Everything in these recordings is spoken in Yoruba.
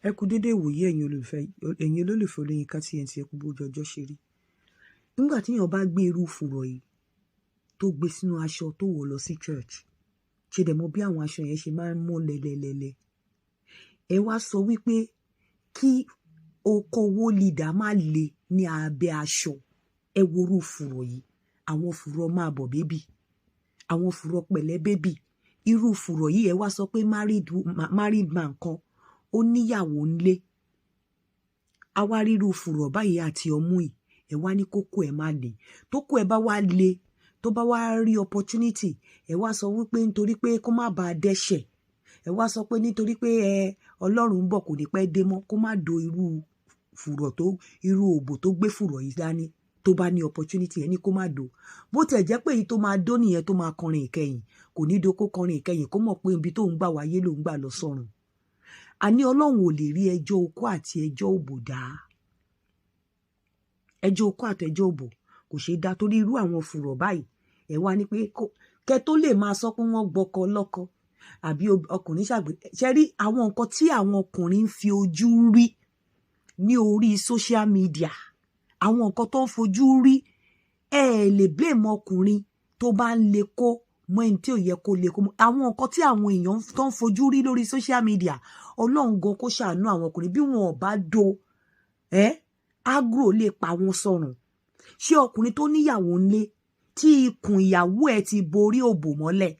Ẹ kú dédé ìwòyí ẹ̀yin olólùfẹ́ Olóyinka TNT, ẹ kú bójú ọjọ́ ṣe rí. Nígbà tí èèyàn bá gbé irú fùrọ̀ yìí tó gbé sínú aṣọ tó wọ̀ lọ sí church, ṣe dẹ̀ mọ̀ bí àwọn aṣọ yẹn ṣe máa ń mọ́ lẹ́lẹ́lẹ́lẹ́. Ẹ wá sọ wípé kí okòwò leader má le ní abẹ́ aṣọ. Ẹ wo irú fùrọ̀ yìí, àwọn fùrọ̀ máa bọ̀ bébì, àwọn fùrọ̀ pẹ̀lẹ́ bébì. Irú fùrọ̀ yìí ẹ wá sọ pé married man kan ó níyàwó ńlé, àwa ríru fùrọ̀ báyìí àti ọmú yìí, ẹ wá ní kókó ẹ má le. Tókó ẹ bá wá le, tó bá wá rí opportunity, ẹ wá sọ wípé nítorí pé kó má bàa dẹ́ṣẹ̀, ẹ wá sọ pé nítorí pé Ọlọ́run ń bọ̀ kò ní pẹ́ dé mọ́, kó má do irú òbò tó gbé fùrọ̀ yìí dání. Tó bá ní opportunity ẹ ní kó má do. Bó tẹ̀ jẹ́ pé èyí tó máa dó nìyẹn tó máa kọrin ìkẹyìn, kò ní do kó kọrin ìkẹyìn kó mọ̀ pé ibi tó ń gbà wáyé ló ń gbà lọ sọ́run. Àní Ọlọ́run ò lè rí ẹjọ́ okó àti ẹjọ́ òbò dá. Ẹjọ́ okó àti ẹjọ́ òbò kò ṣeé dá torí irú àwọn fùrọ̀ báyìí. Ẹ wá ní pé kẹ tó lè máa sọ pé wọ́n gbọ́kọ lọ́kọ àbí ọkùnrin ṣe rí àwọn nǹkan tí àwọn ọkùnrin ń fi ojú rí ní orí social media, àwọn nǹkan tó ń fojú rí, ẹ lè blame ọkùnrin tó bá ń le kó mọ ẹni tí ò yẹ kó le kó mọ. Àwọn nǹkan tí àwọn èèyàn tó ń fojú rí lórí social media, Ọlọ́run gan kó ṣàánú àwọn ọkùnrin bí wọn ò bá do agro lè pa wọn sọ̀rùn. Ṣé ọkùnrin tó níyàwó ńlé tí ikùn ìyàwó ẹ̀ ti borí òbò mọ́lẹ̀,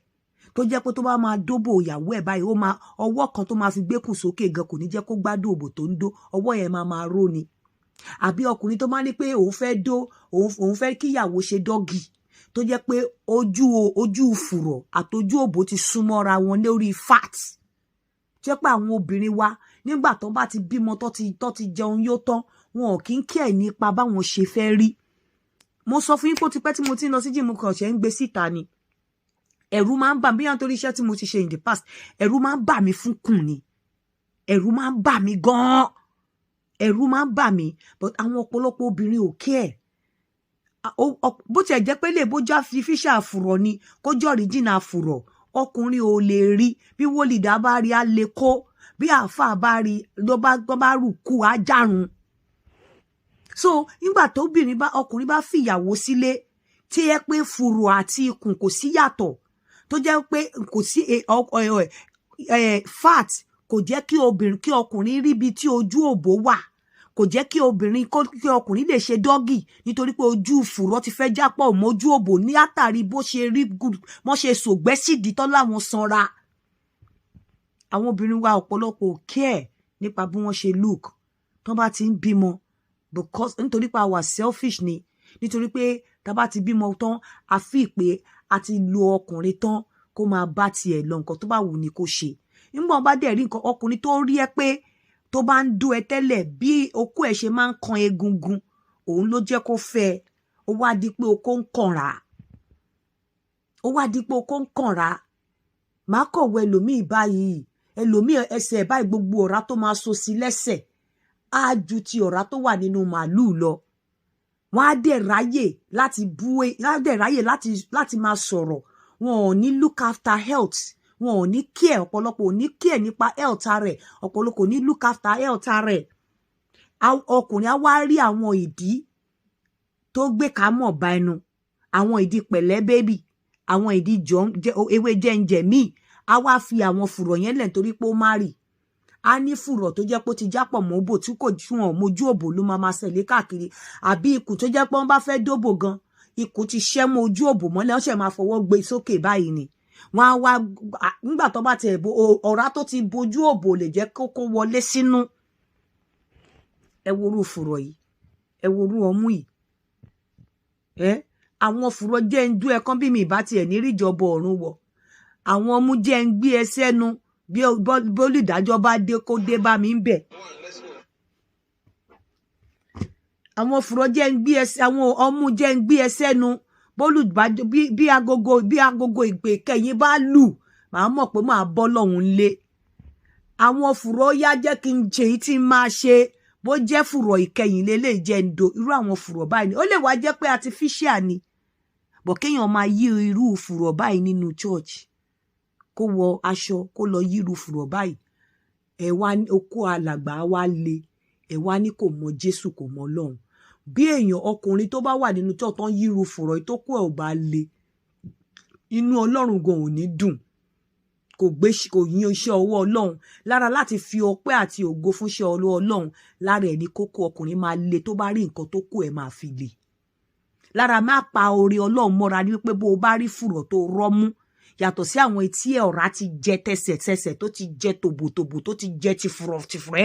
tó jẹ́ pé tó bá máa dóbò ìyàwó ẹ̀ báyìí, ó máa ọwọ́ kan tó máa fi gbékùn sókè gan kò ní jẹ́ kó gbádùn òbò tó ń dó, ọwọ́ yẹn máa ró ni. Àbí ọkùnrin tó máa ní pé òun fẹ́ dó, òun fẹ́ kí ìyàwó ṣe dọ́gì, tó jẹ́ pé ojú fùrọ̀ àtojú òbò ti súnmọ́ra wọn lórí fat. Jẹ́ pé àwọn obìnrin wa nígbà tó bá ti bímọ tó ti jẹun yó tán, wọn ò kí ń kí ẹ̀ nípa báwọn ṣe fẹ́ rí. Mo sọ fún yín pé ó ti pẹ́ tí mo ti ń lọ sí gym kan ṣe ń gbé síta ni. Ẹ̀rù máa ń bà mí nítorí iṣẹ́ tí mo ti ṣe in the past. Ẹ̀rù máa ń bà mí fún kùn ni. Ẹ̀rù máa ń bà mí gan-an. Ẹ̀rù máa ń bà mí, but àwọn ọ̀pọ̀lọpọ̀ obìnrin ò care. Bó tiẹ̀ jẹ́ pé lè bójú artificial fùrọ̀ ni, kó jẹ́ original fùrọ̀, ọkùnrin ò lè rí. Bí wólìdá bá rí á lè kó, bí àáfàá bá rí ló bá rùkú á járun. So nígbà tó ọkùnrin bá fìyàwó sílé tí ẹ pé fùrọ̀ àti ikùn kò sí yàtọ̀, tó jẹ́ pé kò sí fat, kò jẹ́ kí ọkùnrin rí bí tí ojú òbò wà, kò jẹ́ kí ọkùnrin lè ṣe dọ́gì nítorí pé ojú fùrọ̀ ti fẹ́ jápọ̀ mọ́ ojú òbò ní àtàrí bó ṣe rí wọ́n ṣe sògbẹ́ sídìí tán láwọn sanra. Àwọn obìnrin wa ọ̀pọ̀lọpọ̀ ò care nípa bí wọ́n ṣe look tán bá ti ń bímọ, because nítorí pé a wà selfish ni, nítorí pé tá bá ti bímọ tán a fi pé a ti lo ọkùnrin tán kó máa bá tiẹ̀ lọ nǹkan tó bá wù ní kó ṣe. Nígbà wọn bá dẹ̀ rí nǹkan ọkùnrin tó rí ẹ pé tó bá ń dó ẹ tẹ́lẹ̀ bí okó ẹ̀ ṣe máa ń kan egungun, òun ló jẹ́ kó fẹ́ ẹ. Ó wá di pé okó ń kànra. Ó wá di pé okó ń kànra. Màá kọ̀wé ẹlòmíì báyìí, ẹlòmíì ẹsẹ̀ báyìí gbogbo ọ̀rá tó máa so sí lẹ́sẹ̀ á ju ti ọ̀rá tó wà nínú màálù lọ. Wọ́n á dẹ̀ ráyè láti máa sọ̀rọ̀. Wọn ò ní look after health. Wọn ò ní care, ọ̀pọ̀lọpọ̀ ò ní care nípa health rẹ̀, ọ̀pọ̀lọpọ̀ ò ní look after health rẹ̀. Ọkùnrin á wá rí àwọn ìdí tó gbé ká mọ̀ bá ẹnu, àwọn ìdí pẹ̀lẹ́ bébì, àwọn ìdí ewé jẹ́ǹjẹ̀ míì, á wá fi àwọn fùrọ̀ yẹn lẹ̀ nítorí pé ó má rì. A ní fùrọ̀ tó jẹ́ pé ó ti jápọ̀ mọ́ òbò tí kò jùwọ̀n mojú òbò ló máa ṣẹlẹ̀ káàkiri, àbí ikùn tó jẹ́ pé wọ́n bá fẹ́ dóbò gan, ikùn ti ṣẹ́ mọ́ ojú òbò mọ́lẹ̀, wọ́n ṣẹ̀ máa fọwọ́ gbé sókè báyìí ni. Wọ́n á wá nígbà tó bá tiẹ̀ ọ̀rá tó ti bojú òbò lè jẹ́ kó wọlé sínú. Ẹ wo irú fùrọ̀ yìí, ẹ wo irú ọmú yìí. Àwọn fùrọ̀ jẹ́ ń dú ẹ̀kan bí mi ìbá tiẹ̀ ní ríjọba ọ̀run wọ̀. Àwọn ọmú jẹ́ ń gbé ẹ sẹ́nu bí olùdájọ́ bá dé kó dé bá mi ń bẹ̀. Àwọn fùrọ̀ jẹ́ ń gbé ẹ, àwọn ọmú jẹ́ ń gbé ẹ sẹ́nu bí agogo ìpè kẹyìn bá lù, màá mọ̀ pé màá bọ́ lọ́hùn lé. Àwọn fùrọ̀ yá jẹ́ kí n ṣe èyí tí n máa ṣe, bó jẹ́ fùrọ̀ ìkẹyìn lélẹ̀ jẹ́ ń do irú àwọn fùrọ̀ báyìí ni. Ó lè wá jẹ́ pé artificial ni, bọ̀ kéèyàn máa yí irú fùrọ̀ báyìí nínú church, kó wọ aṣọ kó lọ yí irú fùrọ̀ báyìí. ẹ wá okó alàgbà wá le, ẹ wá ní kò mọ Jésù kò mọ Ọlọ́run. Bí èèyàn ọkùnrin tó bá wà nínú tó tán yíru fùrọ̀ tó kó ẹ̀ ò bá le, inú Ọlọ́run gan ò ní dùn, kò yìn iṣẹ́ ọwọ́ Ọlọ́run. Lára láti fi ọpẹ́ àti ògo fún iṣẹ́ ọwọ́ Ọlọ́run, lára ẹ̀ ní kókó ọkùnrin máa le tó bá rí nǹkan tó kó ẹ̀ máa fi le. Lára má pa oore Ọlọ́run mọ́ra ní wípé bó o bá rí fùrọ̀ tó rọ́mú, yàtọ̀ sí àwọn etí ẹ̀ ọ̀rá ti jẹ tẹsẹ̀tẹsẹ̀ tó ti jẹ tòbòtòbò tó ti jẹ tìfùrọ̀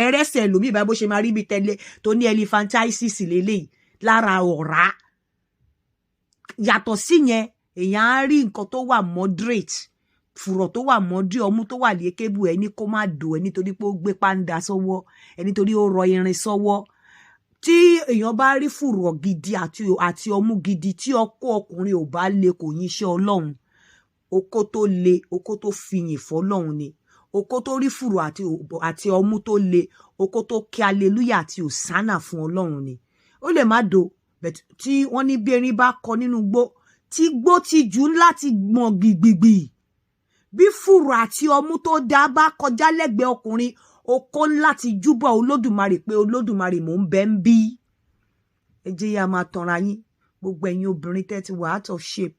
ẹrẹ́sẹ̀ lómi ìbá bó ṣe máa rí bí tẹ́lẹ̀ tó ní elephantiasis lélẹ́yìí lára ọ̀rá. Yàtọ̀ sí yẹn, èèyàn á rí nǹkan tó wà moderate, fùrọ̀ tó wà mọ́dí, ọmú tó wà lékébù ẹ ní kó má dò ẹ nítorí pé ó gbé pàǹdà sọ́wọ́, ẹ nítorí ó rọ irin sọ́wọ́. Tí èèyàn bá rí fùrọ̀ gidi àti ọmú gidi tí ọkọ ọkùnrin ò bá le kò yìn iṣẹ́ Ọlọ́run. Okó tó le, okó tó fìyìn fọ́lọ́run ni. Okó tó rí fùrọ̀ àti ọmú tó le, okó tó kí hallelujah àti òsánà fún Ọlọ́run ni. Ó lè má do, tí wọ́n ní bí erin bá kọ nínú gbó, tí gbó ti jù láti gbọ̀n gbìgbìgbì. Bí fùrọ̀ àti ọmú tó dá bá kọjá lẹ́gbẹ̀ẹ́ ọkùnrin, okó láti júbà Olódùmarè pé Olódùmarè mò ń bẹ ń bí. Ẹ jẹ́ yá máa tanra yín, gbogbo ẹ̀yin obìnrin tẹ́ ti wà out of shape.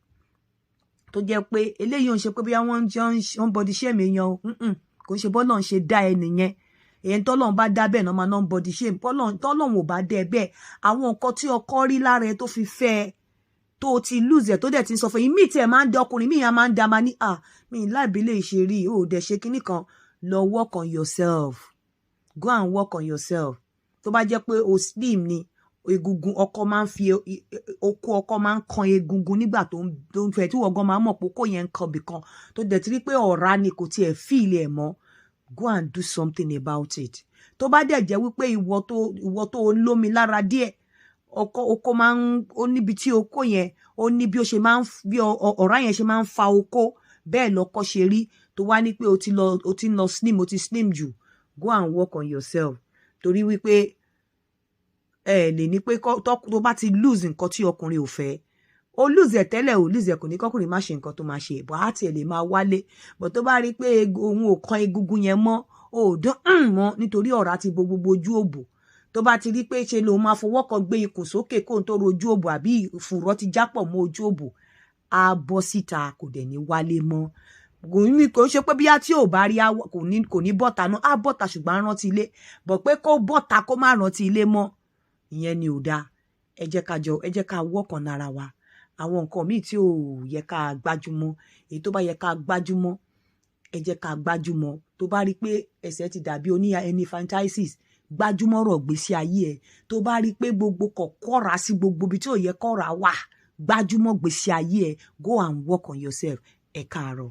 Tó jẹ́ pé eléyìí ò ń ṣe pé bí wọ́n body shame èèyàn o, kò ń ṣe bọ́lọ́run ṣe dá ẹni yẹn. Èyàn tọ́lọ́run bá dá bẹ́ẹ̀ náà máa non body shame. Tọ́lọ́run ò bá dẹ́ bẹ́ẹ̀, àwọn nǹkan tí ọkọ rí lára ẹ tó fi fẹ́ ẹ, tó ti lose ẹ tó dẹ̀ ti sọ fún yín, mí tí ẹ máa ń dá ọkùnrin, mí yẹn máa ń dá máa ní mi láìbí lè ṣe rí, ó dẹ̀ ṣe kinní kan. Lọ work on yourself, go and work on yourself. Tó bá jẹ́ pé o slim ni, egungun ọkọ máa ń fi okó ọkọ máa ń kan egungun nígbà tó ń fẹ́ tí wọ́n gan máa mọ̀ pé okó yẹn ń kan bìkan tó dẹ̀ ti rí pé ọ̀rá ni kò tiẹ̀ feel ẹ̀ mọ́. Go and do something about it. Tó bá dẹ̀ jẹ́ wípé ìwọ tó lómi lára díẹ̀, okó máa ń, ó níbi tí okó yẹn, ó ní bí ó ṣe máa ń, bí ọ̀rá yẹn ṣe máa ń fa okó, bẹ́ẹ̀ lọ́kọ ṣe rí. Tó wá ní pé o ti ń lọ slim, o ti slim jù. Go and work on yourself. Torí wípé lè ní pé tó bá ti lose nǹkan tí ọkùnrin ò fẹ́, ó lose ẹ̀ tẹ́lẹ̀, ó lose ẹ̀ kò ní kọ́kùnrin má ṣe nǹkan tó máa ṣe, bọ̀ á tiẹ̀ lè máa wálé. Bọ̀ tó bá rí pé òun ò kan egungun yẹn mọ́, ó dán mọ́ nítorí ọ̀rá ti bo gbogbo ojú òbò. Tó bá ti rí pé ṣe lòun máa fọwọ́ kan gbé ikùn sókè kó n tó rojú òbò àbí fùrọ̀ ti jápọ̀ mọ́ ojú òbò, á bọ́ síta kò dẹ̀ ní wálé mọ́. Kò ṣe pé bíyá tí ò bá rí kò ní bọ́ta náà, á bọ́ta ṣùgbọ́n rántí ilé. Bọ̀ pé kó bọ́ta kó má rántí ilé mọ́, ìyẹn ni ò dáa. Ẹ jẹ́ ká work on ara wa. Àwọn nǹkan míì tí ò yẹ ká gbájúmọ́, èyí tó bá yẹ ká gbájúmọ́, ẹ jẹ́ ká gbájúmọ́. Tó bá rí pé ẹsẹ̀ ti dàbí oní elephantiasis, gbájúmọ́ rọ̀ gbésí ayé ẹ̀. Tó bá rí pé gbogbo kọ̀kọ́ra sí gbogbo ibi tí ò yẹ kọ́ra wà, gbájúmọ́ gbésí ayé ẹ̀. Go and work on yourself. Ẹ káàárọ̀.